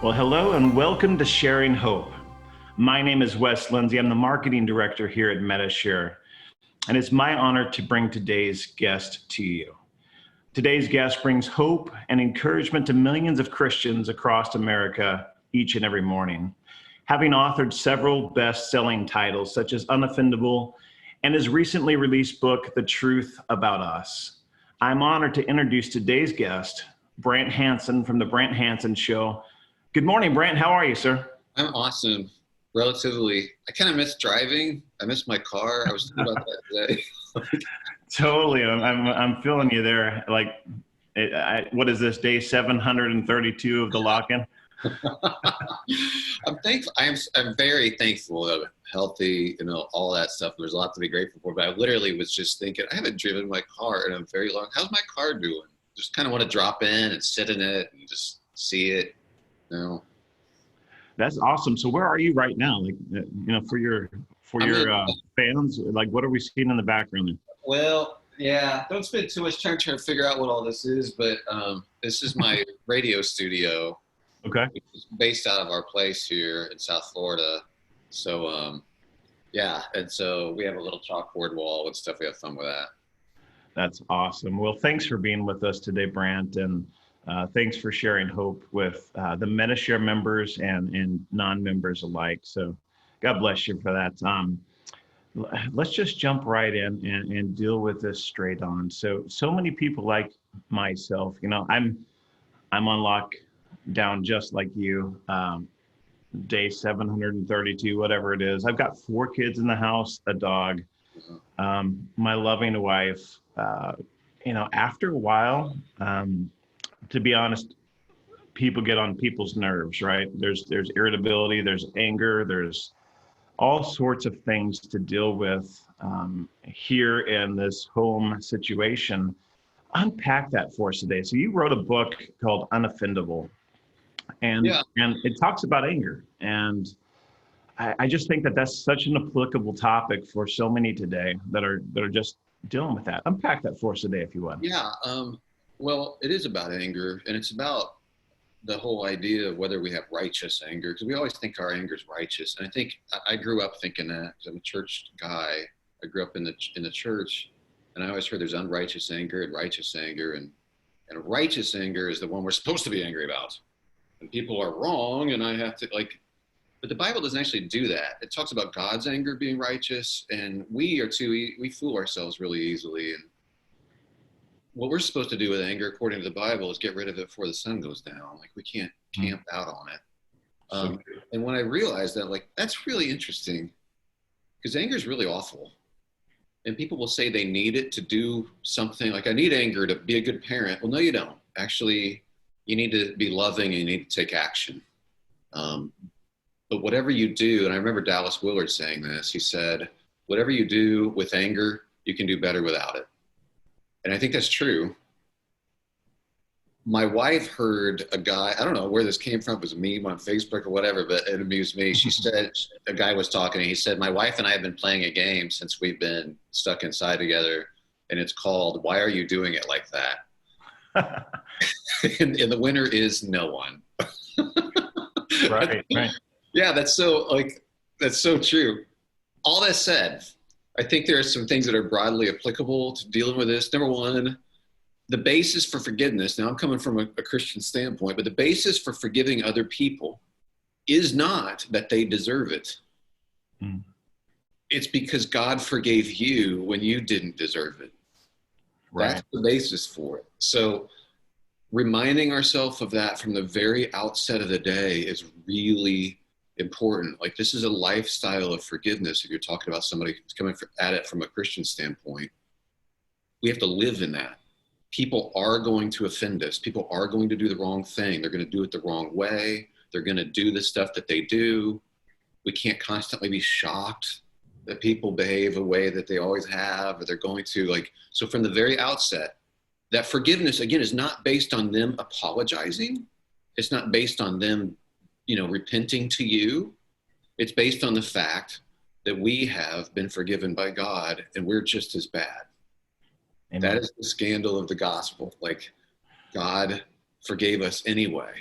Well, hello and welcome to Sharing Hope. My name is Wes Lindsay. I'm the marketing director here at Medi-Share, and it's my honor to bring today's guest to you. Today's guest brings hope and encouragement to millions of Christians across America each and every morning. Having authored several best-selling titles such as Unoffendable and his recently released book, The Truth About Us, I'm honored to introduce today's guest, Brant Hansen from The Brant Hansen Show. Good morning, Brant. How are you, sir? I'm awesome. Relatively. I kind of miss driving. I miss my car. I was thinking about that today. Totally. I'm feeling you there. What is this, day 732 of the lock-in? I'm thankful. I'm very thankful that I'm healthy, all that stuff. There's a lot to be grateful for. But I literally was just thinking, I haven't driven my car in a very long. How's my car doing? Just kind of want to drop in and sit in it and just see it. That's awesome. So where are you right now? For your fans, what are we seeing in the background? Well, yeah, don't spend too much time trying to figure out what all this is, but this is my radio studio. Okay. It's based out of our place here in South Florida. So, and so we have a little chalkboard wall and stuff. We have fun with that. That's awesome. Well, thanks for being with us today, Brant, and thanks for sharing hope with the Medi-Share members and non-members alike. So God bless you for that. Let's just jump right in and deal with this straight on. So many people like myself, I'm on lockdown just like you, day 732, whatever it is. I've got 4 kids in the house, a dog, my loving wife. After a while, to be honest, people get on people's nerves, right? There's irritability, there's anger, there's all sorts of things to deal with here in this home situation. Unpack that for us today. So you wrote a book called Unoffendable, and it talks about anger. And I just think that that's such an applicable topic for so many today that are just dealing with that. Unpack that for us today, if you would. Yeah. Well, it is about anger, and it's about the whole idea of whether we have righteous anger, because we always think our anger is righteous. And I think I grew up thinking that, because I'm a church guy. I grew up in the church, and I always heard there's unrighteous anger and righteous anger, and righteous anger is the one we're supposed to be angry about. And people are wrong, and I have to but the Bible doesn't actually do that. It talks about God's anger being righteous, and we fool ourselves really easily. And what we're supposed to do with anger, according to the Bible, is get rid of it before the sun goes down. We can't camp out on it. And when I realized that, that's really interesting, because anger is really awful. And people will say they need it to do something. I need anger to be a good parent. Well, no, you don't. Actually, you need to be loving and you need to take action. But whatever you do, and I remember Dallas Willard saying this, he said, whatever you do with anger, you can do better without it. And I think that's true. My wife heard a guy, I don't know where this came from, it was a meme on Facebook or whatever, but it amused me. She said, a guy was talking and he said, my wife and I have been playing a game since we've been stuck inside together, and it's called, Why Are You Doing It Like That? and the winner is no one. Right. Yeah, that's so true. All that said, I think there are some things that are broadly applicable to dealing with this. Number one, the basis for forgiveness. Now, I'm coming from a Christian standpoint, but the basis for forgiving other people is not that they deserve it. It's because God forgave you when you didn't deserve it. Right. That's the basis for it. So reminding ourselves of that from the very outset of the day is really important. This is a lifestyle of forgiveness. If you're talking about somebody who's coming at it from a Christian standpoint, we have to live in that. People are going to offend us. People are going to do the wrong thing. They're going to do it the wrong way. They're going to do the stuff that they do. We can't constantly be shocked that people behave a way that they always have, or they're going to so from the very outset, that forgiveness, again, is not based on them apologizing. It's not based on them repenting to you. It's based on the fact that we have been forgiven by God and we're just as bad. Amen. That is the scandal of the gospel. God forgave us anyway.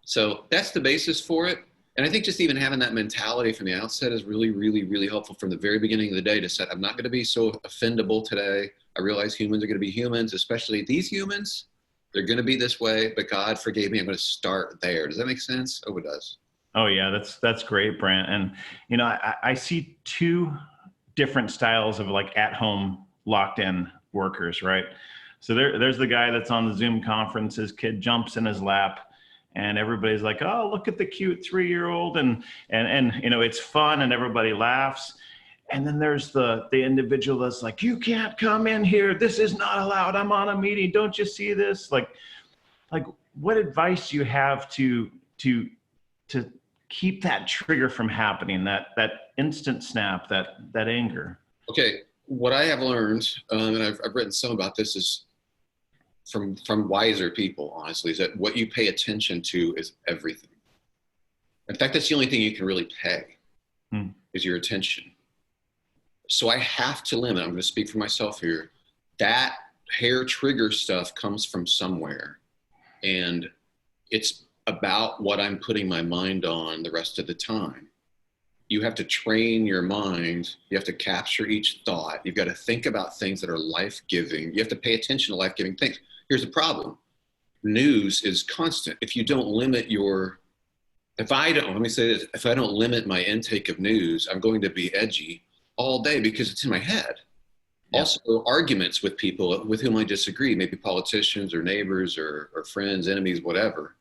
So that's the basis for it. And I think just even having that mentality from the outset is really, really, really helpful from the very beginning of the day to set, I'm not going to be so offendable today. I realize humans are going to be humans, especially these humans. They're going to be this way, but God forgave me. I'm going to start there. Does that make sense? Oh, it does. Oh yeah, that's great, Brant. And you know, I see two different styles of like at home locked in workers, right? So there's the guy that's on the Zoom conference, his kid jumps in his lap and everybody's like, oh, look at the cute 3-year-old. And you know, it's fun and everybody laughs. And then there's the individual that's like, you can't come in here. This is not allowed. I'm on a meeting. Don't you see this? Like what advice do you have to keep that trigger from happening, that instant snap, that anger? Okay. What I have learned, and I've written some about this, is from wiser people, honestly, is that what you pay attention to is everything. In fact, that's the only thing you can really pay is your attention. So I have to limit, I'm going to speak for myself here, that hair trigger stuff comes from somewhere. And it's about what I'm putting my mind on the rest of the time. You have to train your mind. You have to capture each thought. You've got to think about things that are life-giving. You have to pay attention to life-giving things. Here's the problem. News is constant. If you don't limit if I don't limit my intake of news, I'm going to be edgy all day because it's in my head. Yeah. Also, arguments with people with whom I disagree, maybe politicians or neighbors or friends, enemies, whatever.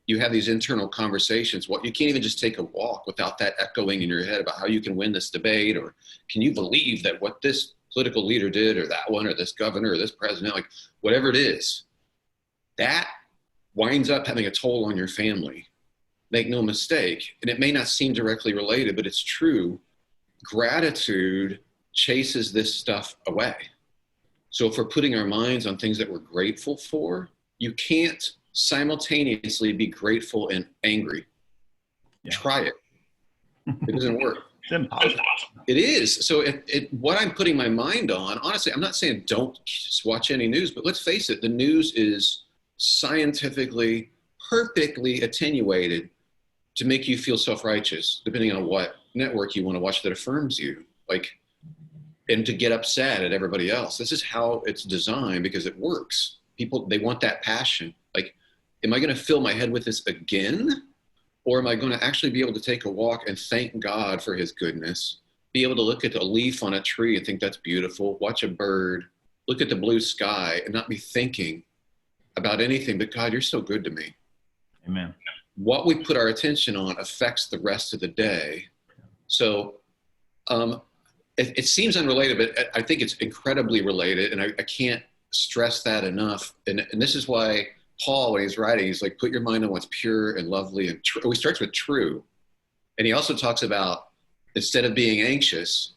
You have these internal conversations. You can't even just take a walk without that echoing in your head about how you can win this debate, or can you believe that what this political leader did, or that one, or this governor, or this president, like whatever it is, that winds up having a toll on your family. Make no mistake. And it may not seem directly related, but it's true. Gratitude chases this stuff away. So if we're putting our minds on things that we're grateful for, you can't simultaneously be grateful and angry. Yeah. Try it. It doesn't work. It's impossible. It is. So what I'm putting my mind on, honestly, I'm not saying don't watch any news, but let's face it, the news is scientifically perfectly attenuated to make you feel self-righteous, depending on what network you want to watch that affirms you, and to get upset at everybody else. This is how it's designed because it works. People, they want that passion. Like, am I going to fill my head with this again? Or am I going to actually be able to take a walk and thank God for his goodness, be able to look at a leaf on a tree and think that's beautiful, watch a bird, look at the blue sky and not be thinking about anything but, God, you're so good to me. Amen. What we put our attention on affects the rest of the day. So it seems unrelated, but I think it's incredibly related, and I can't stress that enough. And this is why Paul, when he's writing, he's like, put your mind on what's pure and lovely and true. He starts with true. And he also talks about, instead of being anxious,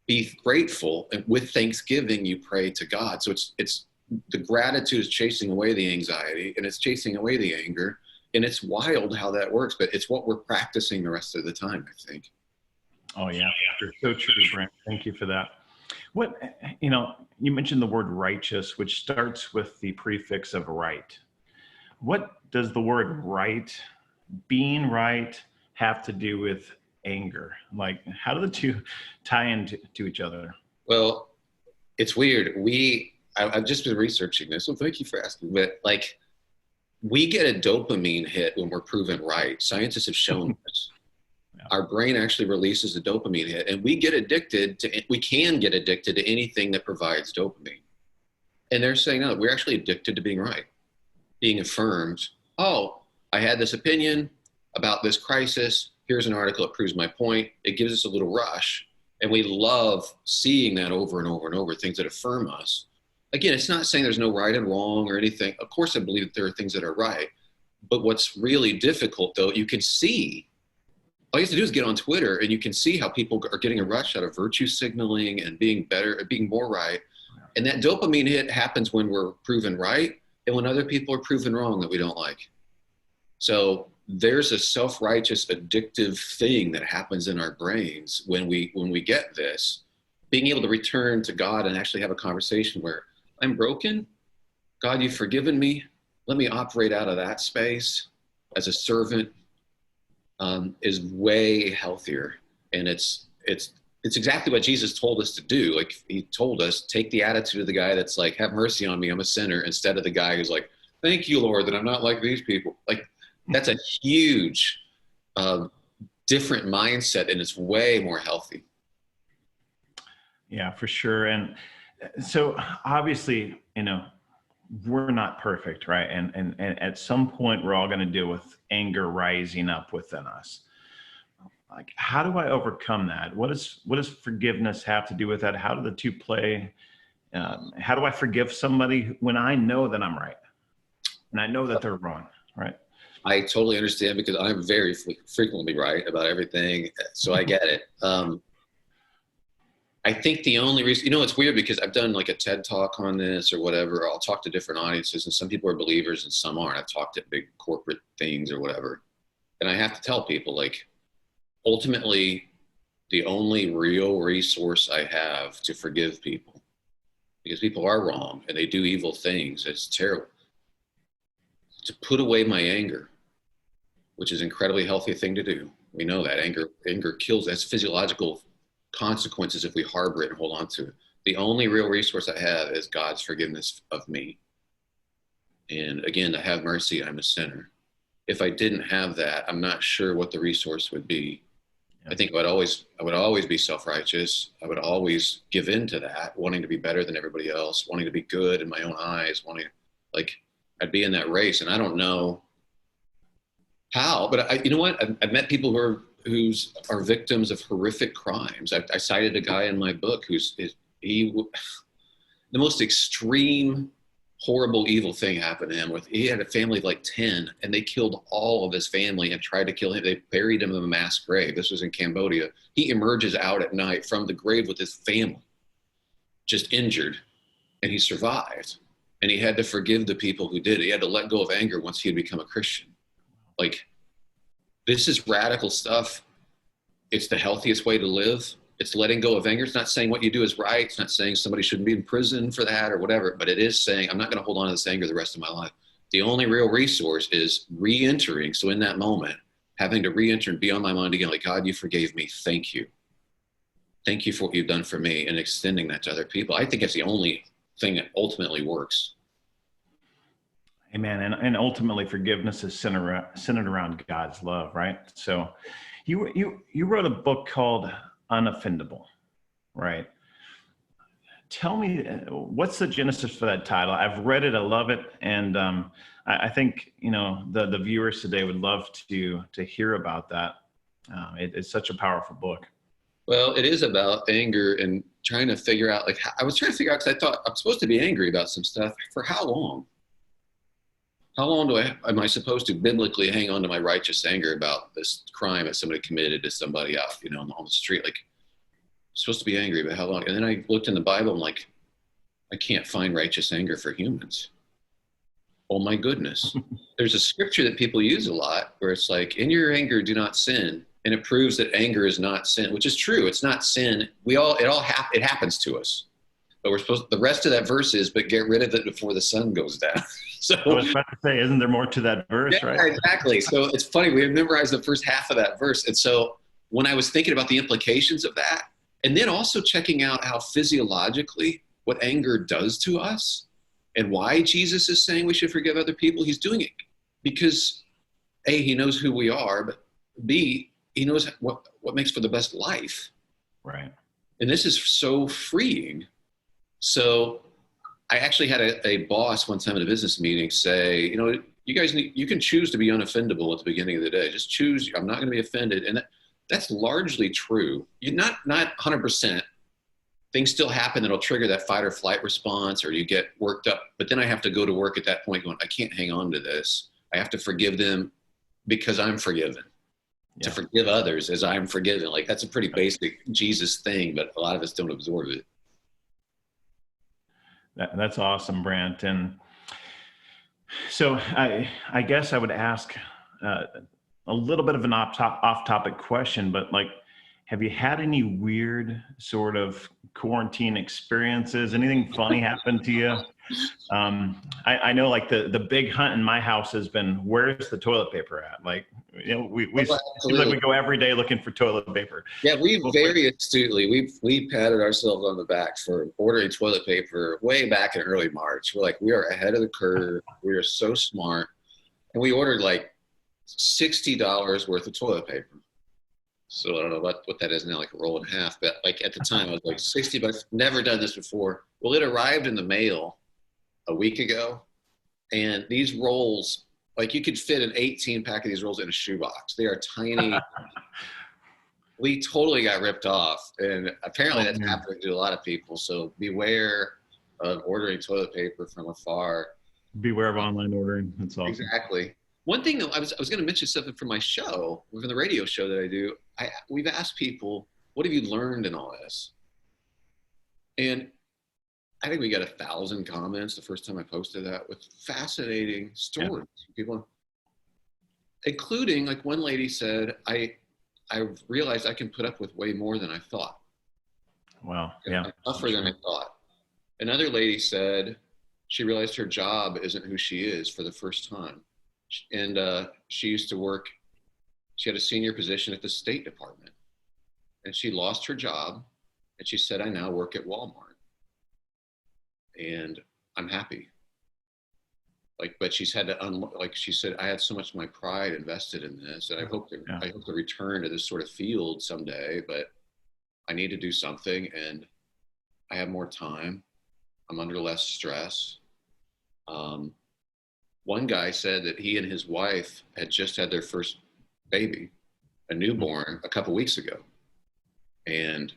be grateful, and with thanksgiving, you pray to God. So it's the gratitude is chasing away the anxiety, and it's chasing away the anger. And it's wild how that works, but it's what we're practicing the rest of the time, I think. Oh yeah, so true, Brant. Thank you for that. You mentioned the word righteous, which starts with the prefix of right. What does the word right, being right, have to do with anger? Like, how do the two tie into each other? Well, it's weird. I've just been researching this, so thank you for asking. But we get a dopamine hit when we're proven right. Scientists have shown this. Yeah. Our brain actually releases a dopamine hit, and we can get addicted to anything that provides dopamine. And they're saying, no, we're actually addicted to being right, being affirmed. Oh, I had this opinion about this crisis. Here's an article that proves my point. It gives us a little rush. And we love seeing that over and over and over, things that affirm us. Again, it's not saying there's no right and wrong or anything. Of course, I believe that there are things that are right. But what's really difficult, though, you can see. All you have to do is get on Twitter, and you can see how people are getting a rush out of virtue signaling and being better, being more right. And that dopamine hit happens when we're proven right and when other people are proven wrong that we don't like. So there's a self-righteous addictive thing that happens in our brains when we get this. Being able to return to God and actually have a conversation where I'm broken. God, you've forgiven me. Let me operate out of that space. as a servant is way healthier. And it's exactly what Jesus told us to do. Like he told us, take the attitude of the guy that's like, have mercy on me, I'm a sinner, instead of the guy who's like, thank you, Lord, that I'm not like these people. Like that's a huge different mindset, and it's way more healthy. Yeah, for sure. And so obviously, we're not perfect, right? And at some point we're all going to deal with anger rising up within us. Like, how do I overcome that? What does forgiveness have to do with that? How do the two play? How do I forgive somebody when I know that I'm right and I know that they're wrong, right? I totally understand, because I'm very frequently right about everything, so I get it. I think the only reason, it's weird because I've done like a TED talk on this or whatever. I'll talk to different audiences, and some people are believers and some aren't. I've talked at big corporate things or whatever. And I have to tell people, like, ultimately, the only real resource I have to forgive people, because people are wrong and they do evil things, it's terrible, to put away my anger, which is an incredibly healthy thing to do. We know that anger kills. That's physiological consequences if we harbor it and hold on to it. The only real resource I have is God's forgiveness of me. And again, to have mercy, I'm a sinner. If I didn't have that, I'm not sure what the resource would be. I think I would always be self-righteous. I would always give in to that, wanting to be better than everybody else, wanting to be good in my own eyes, I'd be in that race. And I don't know how, but you know what? I've met people who are victims of horrific crimes. I cited a guy in my book the most extreme, horrible, evil thing happened to him. He had a family of like 10, and they killed all of his family and tried to kill him. They buried him in a mass grave. This was in Cambodia. He emerges out at night from the grave with his family, just injured, and he survived. And he had to forgive the people who did it. He had to let go of anger once he had become a Christian. Like, this is radical stuff. It's the healthiest way to live. It's letting go of anger. It's not saying what you do is right. It's not saying somebody shouldn't be in prison for that or whatever, but it is saying I'm not going to hold on to this anger the rest of my life. The only real resource is re-entering. So in that moment, having to re-enter and be on my mind again, like, God, you forgave me. Thank you. Thank you for what you've done for me, and extending that to other people. I think it's the only thing that ultimately works. Amen. And ultimately, forgiveness is centered around God's love, right? So you wrote a book called Unoffendable, right? Tell me, what's the genesis for that title? I've read it, I love it, and I think the viewers today would love to hear about that. It's such a powerful book. Well, it is about anger and trying to figure out, I was trying to figure out, because I thought I'm supposed to be angry about some stuff. For how long? How long am I supposed to biblically hang on to my righteous anger about this crime that somebody committed to somebody out, on the street? Like, I'm supposed to be angry, but how long? And then I looked in the Bible, I'm like, I can't find righteous anger for humans. Oh my goodness. There's a scripture that people use a lot where it's like, in your anger, do not sin. And it proves that anger is not sin, which is true. It's not sin. It happens to us. But the rest of that verse is, but get rid of it before the sun goes down. So I was about to say, isn't there more to that verse, yeah, right? Exactly. So it's funny, we have memorized the first half of that verse. And so when I was thinking about the implications of that, and then also checking out how physiologically what anger does to us and why Jesus is saying we should forgive other people, he's doing it because A, he knows who we are, but B, he knows what makes for the best life. Right. And this is so freeing. So I actually had a boss one time at a business meeting say, you guys you can choose to be unoffendable at the beginning of the day. Just choose, I'm not going to be offended. And that's largely true. You're not 100%. Things still happen that'll trigger that fight or flight response, or you get worked up. But then I have to go to work at that point going, I can't hang on to this. I have to forgive them because I'm forgiven. Yeah. To forgive others as I'm forgiven. Like, that's a pretty basic Jesus thing, but a lot of us don't absorb it. That's awesome, Brant. And so I guess I would ask a little bit of an off-topic question, but like, have you had any weird sort of quarantine experiences? Anything funny happened to you? I know like the big hunt in my house has been, where's the toilet paper at? Like, we Oh, it seems like absolutely. we go every day looking for toilet paper. Yeah, we Well, very astutely we patted ourselves on the back for ordering toilet paper way back in early March. We're like, we are ahead of the curve. We are so smart, and we ordered like $60 worth of toilet paper. So I don't know what that is now, like a roll and a half. But like at the time, I was like 60 bucks. Never done this before. Well, it arrived in the mail a week ago, and these rolls, like you could fit an 18 pack of these rolls in a shoebox. They are tiny. We totally got ripped off, and apparently oh, that's man. happening to a lot of people. So beware of ordering toilet paper from afar. Beware of online ordering. That's awesome. Exactly. One thing though, I was going to mention something from my show, from the radio show that I do. We've asked people, what have you learned in all this? And I think we got 1,000 comments the first time I posted that with fascinating stories. Yeah. People, including like one lady said, I realized I can put up with way more than I thought. Wow. Yeah. Tougher than I thought. Another lady said she realized her job isn't who she is for the first time. And she used to work, she had a senior position at the State Department. And she lost her job. And she said, I now work at Walmart. And I'm happy. Like, but she's had to like she said, I had so much of my pride invested in this, and I hope to return to this sort of field someday. But I need to do something, and I have more time. I'm under less stress. One guy said that he and his wife had just had their first baby, a newborn, a couple weeks ago, and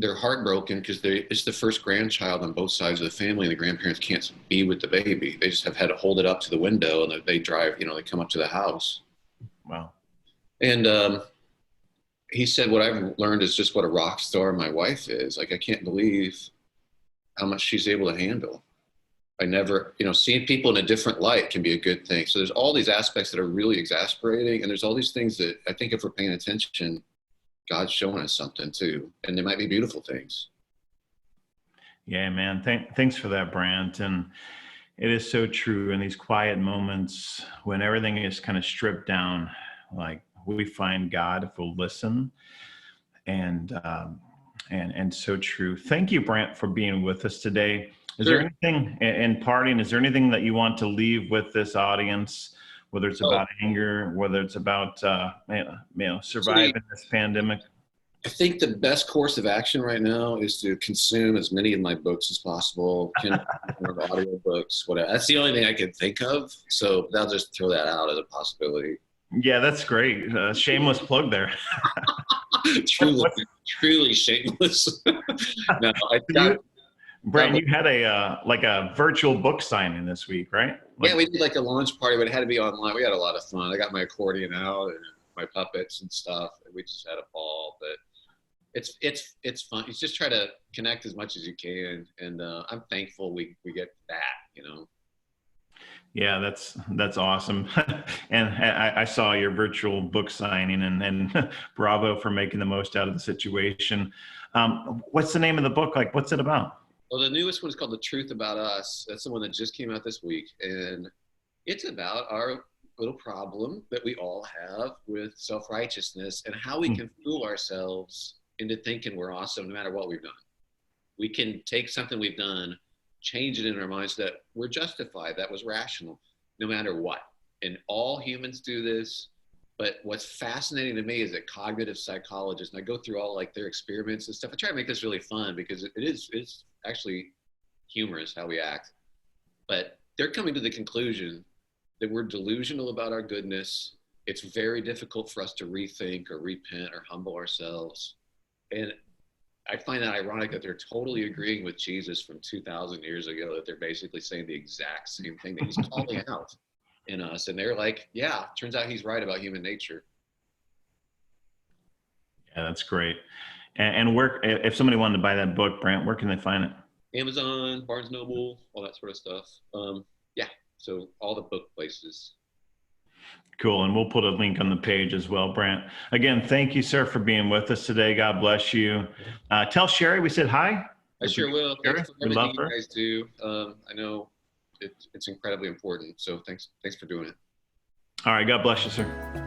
they're heartbroken because it's the first grandchild on both sides of the family, and the grandparents can't be with the baby. They just have had to hold it up to the window, and they drive, they come up to the house. Wow. And he said, what I've learned is just what a rock star my wife is. Like, I can't believe how much she's able to handle. I never, seeing people in a different light can be a good thing. So there's all these aspects that are really exasperating, and there's all these things that I think if we're paying attention, God's showing us something too, and there might be beautiful things. Yeah, man. Thanks for that, Brant. And it is so true in these quiet moments when everything is kind of stripped down, like we find God if we'll listen. And so true. Thank you, Brant, for being with us today. Is there anything in parting? Is there anything that you want to leave with this audience? Whether it's about anger, whether it's about surviving this pandemic. I think the best course of action right now is to consume as many of my books as possible, audio books, whatever. That's the only thing I can think of. So I'll just throw that out as a possibility. Yeah, that's great. Shameless plug there. truly shameless. No, Brant, you had a virtual book signing this week, right? Yeah, we did like a launch party, but it had to be online. We had a lot of fun. I got my accordion out and my puppets and stuff, and we just had a ball. But it's fun. You just try to connect as much as you can, and I'm thankful we get that. Yeah, that's awesome. And I saw your virtual book signing, and bravo for making the most out of the situation. What's the name of the book? Like, what's it about? Well, the newest one is called The Truth About Us. That's the one that just came out this week. And it's about our little problem that we all have with self-righteousness and how we can fool ourselves into thinking we're awesome no matter what we've done. We can take something we've done, change it in our minds that we're justified, that was rational, no matter what. And all humans do this. But what's fascinating to me is that cognitive psychologists, and I go through all like their experiments and stuff. I try to make this really fun because it's actually humorous how we act. But they're coming to the conclusion that we're delusional about our goodness. It's very difficult for us to rethink or repent or humble ourselves. And I find that ironic that they're totally agreeing with Jesus from 2,000 years ago, that they're basically saying the exact same thing that he's calling out in us. And they're like, yeah, turns out he's right about human nature. Yeah, that's great. And where, if somebody wanted to buy that book, Brant, where can they find it? Amazon, Barnes & Noble, all that sort of stuff. Yeah, so all the book places. Cool. And we'll put a link on the page as well, Brant. Again, thank you, sir, for being with us today. God bless you. Tell Sherri we said hi. I sure will. Sherri, Thanks for we love everything you her. guys do. I know it's incredibly important. So thanks for doing it. All right. God bless you, sir.